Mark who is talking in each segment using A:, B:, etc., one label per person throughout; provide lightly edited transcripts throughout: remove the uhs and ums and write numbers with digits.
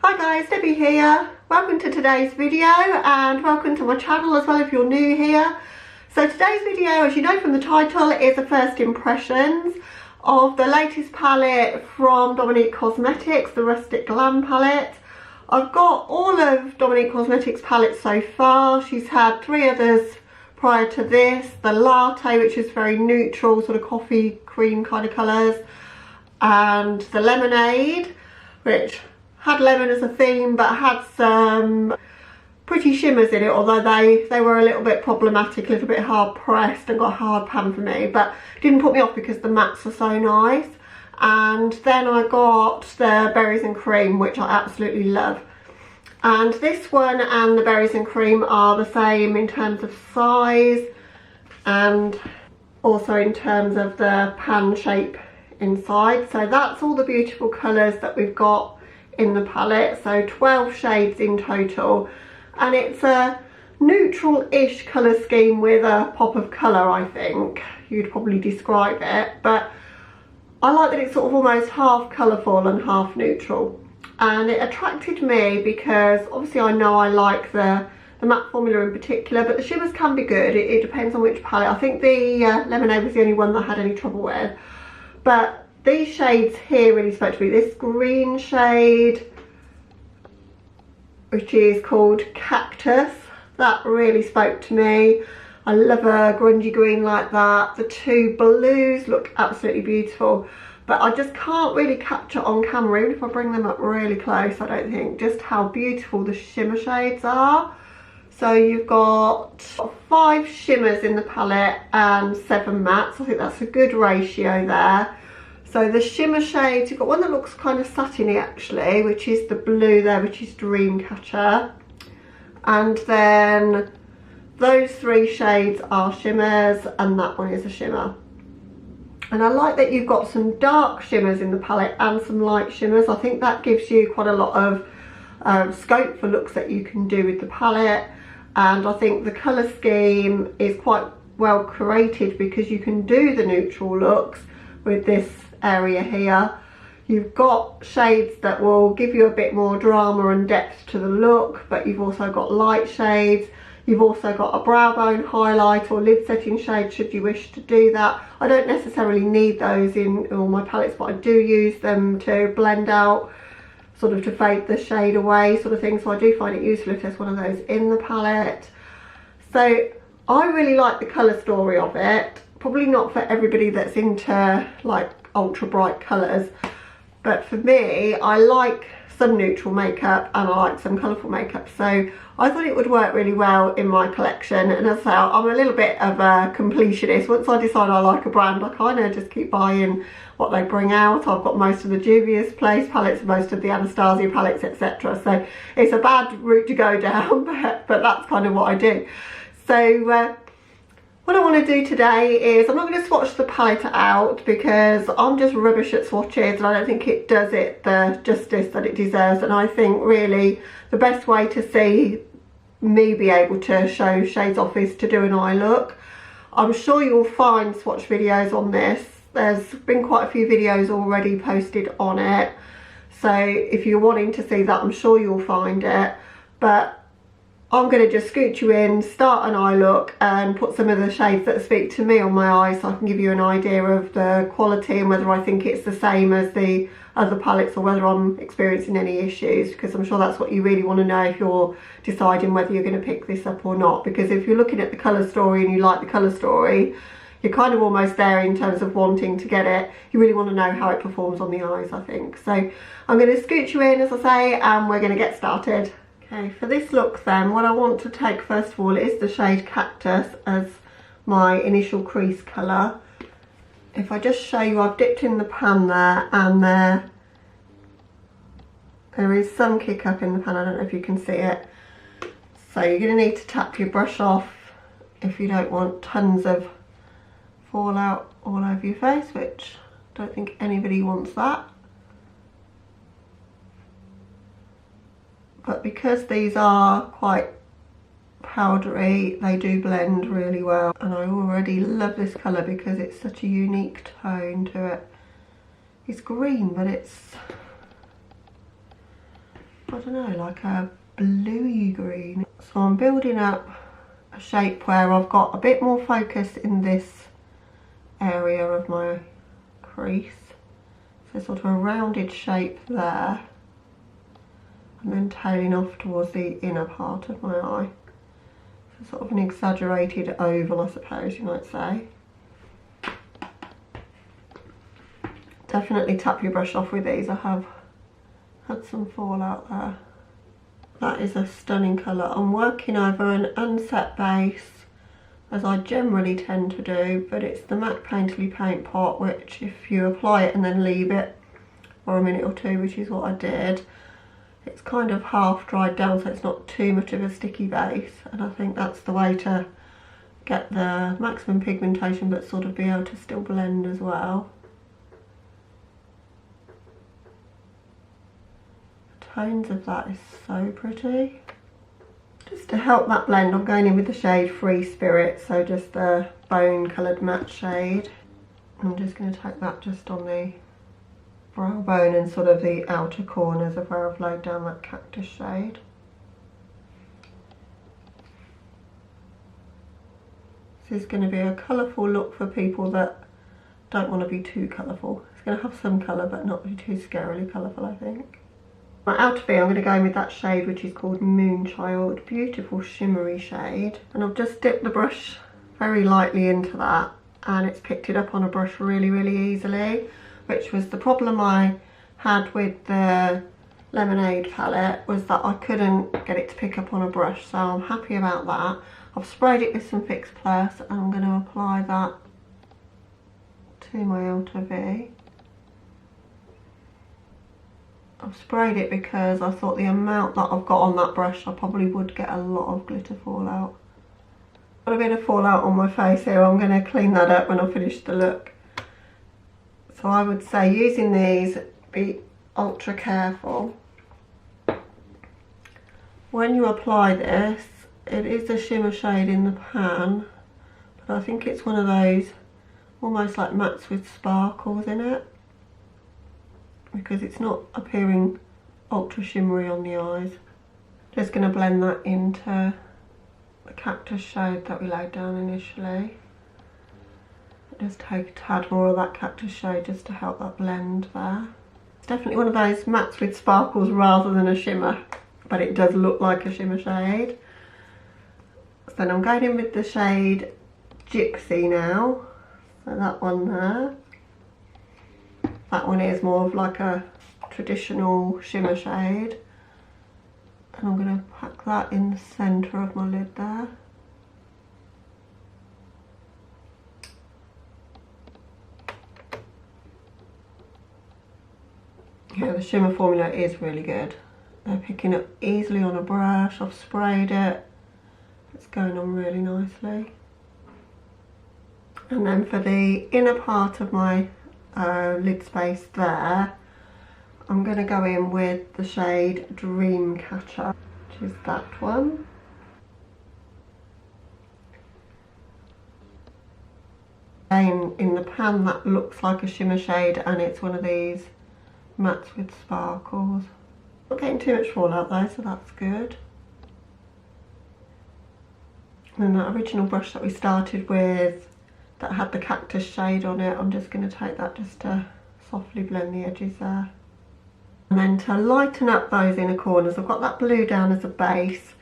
A: Hi guys, Debbie here. Welcome to today's video and welcome to my channel as well if you're new here. So today's video, as you know from the title, is a first impressions of the latest palette from Dominique Cosmetics, the Rustic Glam palette. I've got all of Dominique Cosmetics palettes so far. She's had 3 others prior to this. The Latte, which is very neutral, sort of coffee cream kind of colours, and the Lemonade, which had lemon as a theme but had some pretty shimmers in it, although they were a little bit problematic, a little bit hard pressed and got a hard pan for me, but didn't put me off because the mattes are so nice. And then I got the Berries and Cream, which I absolutely love. And this one and the Berries and Cream are the same in terms of size and also in terms of the pan shape inside. So that's all the beautiful colours that we've got in the palette, so 12 shades in total, and it's a neutral-ish colour scheme with a pop of colour, I think you'd probably describe it, but I like that it's sort of almost half colourful and half neutral. And it attracted me because obviously I know I like the matte formula in particular, but the shimmers can be good. It depends on which palette. I think the Lemonade was the only one that I had any trouble with, but these shades here really spoke to me. This green shade, which is called Cactus, that really spoke to me. I love a grungy green like that. The 2 blues look absolutely beautiful, but I just can't really capture on camera, even if I bring them up really close, I don't think, just how beautiful the shimmer shades are. So you've got 5 shimmers in the palette and 7 mattes. I think that's a good ratio there. So the shimmer shades, you've got one that looks kind of satiny actually, which is the blue there, which is Dreamcatcher. And then those 3 shades are shimmers and that one is a shimmer. And I like that you've got some dark shimmers in the palette and some light shimmers. I think that gives you quite a lot of scope for looks that you can do with the palette. And I think the colour scheme is quite well created because you can do the neutral looks with this area here. You've got shades that will give you a bit more drama and depth to the look, but you've also got light shades. You've also got a brow bone highlight or lid setting shade should you wish to do that. I don't necessarily need those in all my palettes, but I do use them to blend out, sort of to fade the shade away sort of thing, so I do find it useful if there's one of those in the palette. So I really like the colour story of it. Probably not for everybody that's into like ultra bright colours, but for me, I like some neutral makeup and I like some colourful makeup, so I thought it would work really well in my collection. And as I say, I'm a little bit of a completionist. Once I decide I like a brand, I kind of just keep buying what they bring out. I've got most of the Juvia's Place palettes, most of the Anastasia palettes, etc. So it's a bad route to go down, but that's kind of what I do. So what I want to do today is, I'm not going to swatch the palette out because I'm just rubbish at swatches and I don't think it does it the justice that it deserves. And I think really the best way to see me be able to show shades off is to do an eye look. I'm sure you'll find swatch videos on this. There's been quite a few videos already posted on it. So if you're wanting to see that, I'm sure you'll find it. But I'm going to just scoot you in, start an eye look and put some of the shades that speak to me on my eyes so I can give you an idea of the quality and whether I think it's the same as the other palettes or whether I'm experiencing any issues, because I'm sure that's what you really want to know if you're deciding whether you're going to pick this up or not. Because if you're looking at the colour story and you like the colour story, you're kind of almost there in terms of wanting to get it. You really want to know how it performs on the eyes, I think. So I'm going to scoot you in, as I say, and we're going to get started. Okay, for this look then, what I want to take first of all is the shade Cactus as my initial crease colour. If I just show you, I've dipped in the pan there and there is some kick up in the pan, I don't know if you can see it. So you're going to need to tap your brush off if you don't want tons of fallout all over your face, which I don't think anybody wants that. But because these are quite powdery, they do blend really well. And I already love this colour because it's such a unique tone to it. It's green, but it's I don't know, like a bluey green. So I'm building up a shape where I've got a bit more focus in this area of my crease. So sort of a rounded shape there, and then tailing off towards the inner part of my eye. So sort of an exaggerated oval, I suppose you might say. Definitely tap your brush off with these. I have had some fallout there. That is a stunning colour. I'm working over an unset base, as I generally tend to do, but it's the MAC Painterly Paint Pot, which if you apply it and then leave it for a minute or two, which is what I did, it's kind of half dried down, so it's not too much of a sticky base, and I think that's the way to get the maximum pigmentation but sort of be able to still blend as well. The tones of that is so pretty. Just to help that blend, I'm going in with the shade Free Spirit, so just the bone coloured matte shade. I'm just going to take that just on the brow bone and sort of the outer corners of where I've laid down that cactus shade. This is going to be a colourful look for people that don't want to be too colourful. It's going to have some colour but not be too scarily colourful, I think. My outer V, I'm going to go in with that shade which is called Moonchild. Beautiful shimmery shade. And I've just dipped the brush very lightly into that, and it's picked it up on a brush really, really easily, which was the problem I had with the Lemonade palette, was that I couldn't get it to pick up on a brush, so I'm happy about that. I've sprayed it with some Fix Plus and I'm going to apply that to my outer V. I've sprayed it because I thought the amount that I've got on that brush I probably would get a lot of glitter fallout. Got a bit of fallout on my face here. I'm going to clean that up when I finish the look. So I would say using these, be ultra careful. When you apply this, it is a shimmer shade in the pan, but I think it's one of those almost like mattes with sparkles in it, because it's not appearing ultra shimmery on the eyes. Just going to blend that into the cactus shade that we laid down initially. Just take a tad more of that cactus shade just to help that blend there. It's definitely one of those mattes with sparkles rather than a shimmer, but it does look like a shimmer shade. So then I'm going in with the shade Gypsy now. So that one there. That one is more of like a traditional shimmer shade. And I'm going to pack that in the centre of my lid there. Yeah, the shimmer formula is really good. They're picking up easily on a brush. I've sprayed it. It's going on really nicely. And then for the inner part of my lid space there, I'm going to go in with the shade Dreamcatcher, which is that one. In the pan that looks like a shimmer shade, and it's one of these mattes with sparkles. Not getting too much fallout though, so that's good. And that original brush that we started with that had the cactus shade on it, I'm just going to take that just to softly blend the edges there. And then to lighten up those inner corners, I've got that blue down as a base,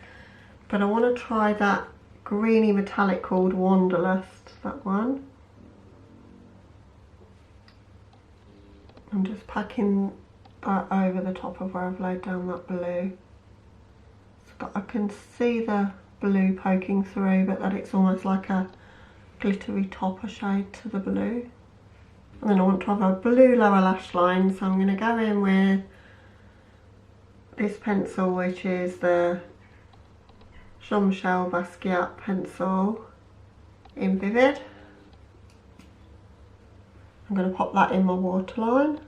A: but I want to try that greeny metallic called Wanderlust, that one. I'm just packing that over the top of where I've laid down that blue, so that I can see the blue poking through, but that it's almost like a glittery topper shade to the blue. And then I want to have a blue lower lash line, so I'm going to go in with this pencil, which is the Jean-Michel Basquiat pencil in Vivid. I'm going to pop that in my waterline,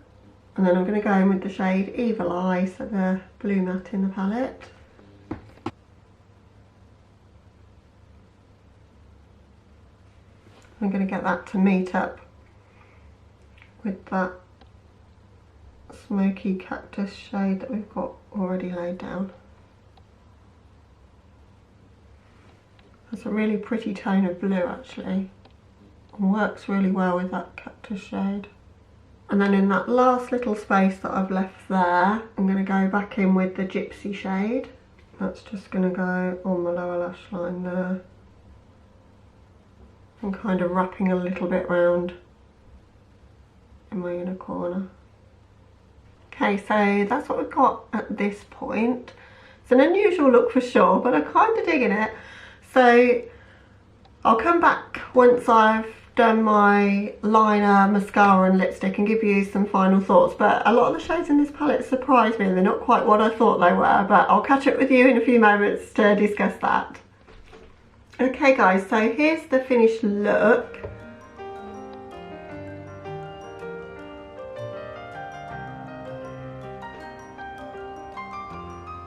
A: and then I'm going to go in with the shade Evil Eye, so the blue matte in the palette. I'm going to get that to meet up with that smoky cactus shade that we've got already laid down. That's a really pretty tone of blue actually, and works really well with that cactus shade. And then in that last little space that I've left there, I'm going to go back in with the Gypsy shade. That's just going to go on the lower lash line there. And kind of wrapping a little bit round in my inner corner. Okay, so that's what we've got at this point. It's an unusual look for sure, but I'm kind of digging it. So I'll come back once I've done my liner, mascara and lipstick and give you some final thoughts. But a lot of the shades in this palette surprised me. They're not quite what I thought they were, but I'll catch up with you in a few moments to discuss that. Okay guys, so here's the finished look.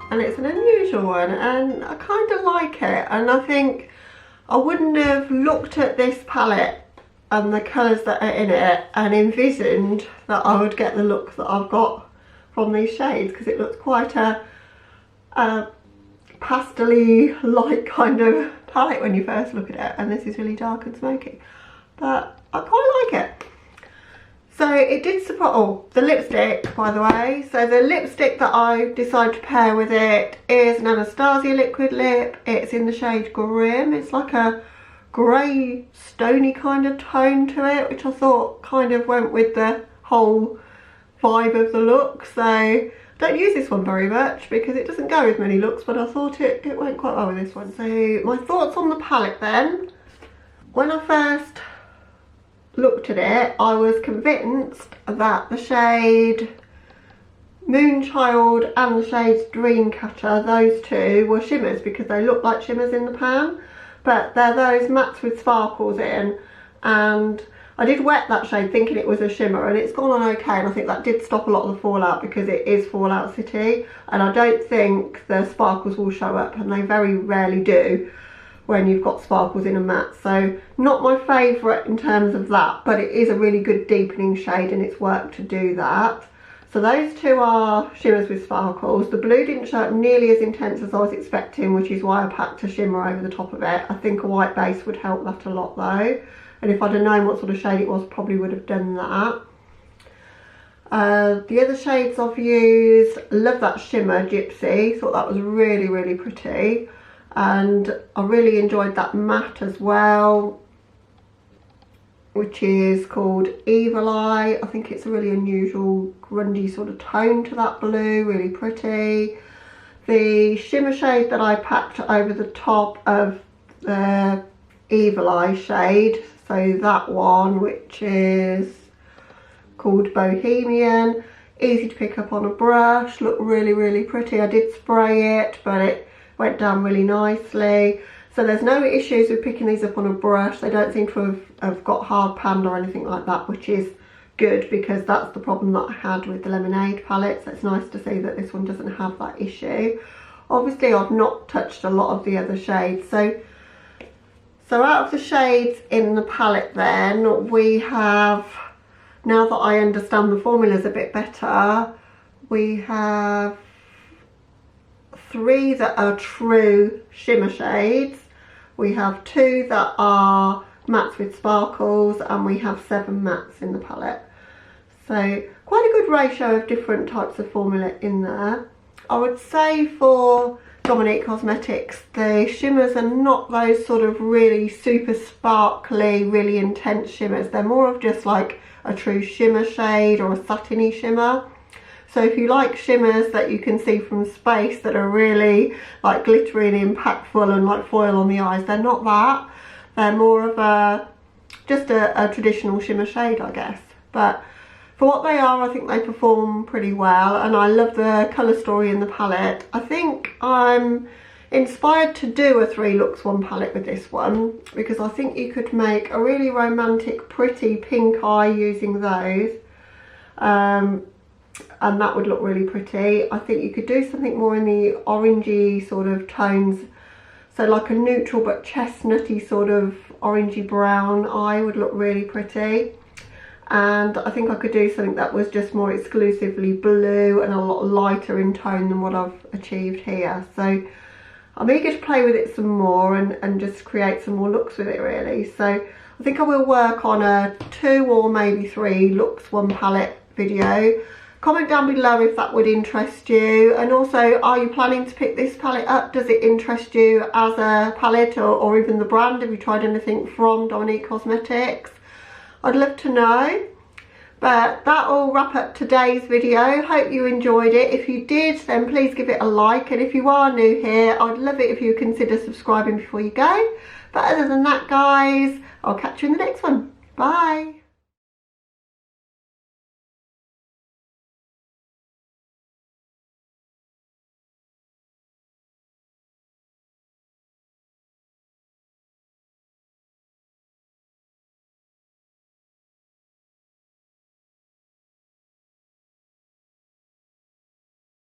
A: And it's an unusual one and I kind of like it, and I think I wouldn't have looked at this palette and the colours that are in it and envisioned that I would get the look that I've got from these shades, because it looks quite a pastel-y light kind of palette when you first look at it, and this is really dark and smoky, but I quite like it. So it did support, oh, the lipstick by the way. So the lipstick that I decided to pair with it is an Anastasia liquid lip. It's in the shade Grim. It's like a grey stony kind of tone to it, which I thought kind of went with the whole vibe of the look. So I don't use this one very much because it doesn't go with many looks, but I thought it went quite well with this one. So my thoughts on the palette then. When I first looked at it, I was convinced that the shade Moonchild and the shades Dreamcatcher, those two were shimmers because they look like shimmers in the pan, but they're those mattes with sparkles in, and I did wet that shade thinking it was a shimmer and it's gone on okay, and I think that did stop a lot of the fallout because it is Fallout City, and I don't think the sparkles will show up, and they very rarely do when you've got sparkles in a matte. So not my favourite in terms of that, but it is a really good deepening shade and it's worked to do that. So those two are shimmers with sparkles. The blue didn't show up nearly as intense as I was expecting, which is why I packed a shimmer over the top of it. I think a white base would help that a lot though, and if I'd have known what sort of shade it was, probably would have done that. The other shades I've used, love that shimmer Gypsy, thought that was really, really pretty. And I really enjoyed that matte as well, which is called Evil Eye. I think it's a really unusual grungy sort of tone to that blue, really pretty. The shimmer shade that I packed over the top of the Evil Eye shade, so that one, which is called Bohemian, easy to pick up on a brush, looked really, really pretty. I did spray it, but it went down really nicely. So there's no issues with picking these up on a brush. They don't seem to have got hard panned or anything like that, which is good because that's the problem that I had with the Lemonade palette. So it's nice to see that this one doesn't have that issue. Obviously I've not touched a lot of the other shades. So out of the shades in the palette then, we have, now that I understand the formulas a bit better, we have 3 that are true shimmer shades, we have 2 that are mattes with sparkles, and we have 7 mattes in the palette. So quite a good ratio of different types of formula in there. I would say for Dominique Cosmetics, the shimmers are not those sort of really super sparkly, really intense shimmers. They're more of just like a true shimmer shade or a satiny shimmer. So if you like shimmers that you can see from space that are really like glittery and impactful and like foil on the eyes, they're not that. They're more of just a traditional shimmer shade, I guess. But for what they are, I think they perform pretty well, and I love the colour story in the palette. I think I'm inspired to do a 3 looks 1 palette with this one, because I think you could make a really romantic, pretty pink eye using those. And that would look really pretty. I think you could do something more in the orangey sort of tones, so like a neutral but chestnutty sort of orangey brown eye would look really pretty. and I think I could do something that was just more exclusively blue and a lot lighter in tone than what I've achieved here. So I'm eager to play with it some more and just create some more looks with it really. So I think I will work on a 2 or maybe 3 looks one palette video. Comment down below if that would interest you, and also, are you planning to pick this palette up? Does it interest you as a palette, or even the brand? Have you tried anything from Dominique Cosmetics? I'd love to know. But that will wrap up today's video. Hope you enjoyed it. If you did, then please give it a like, and if you are new here, I'd love it if you consider subscribing before you go. But other than that, guys, I'll catch you in the next one. Bye.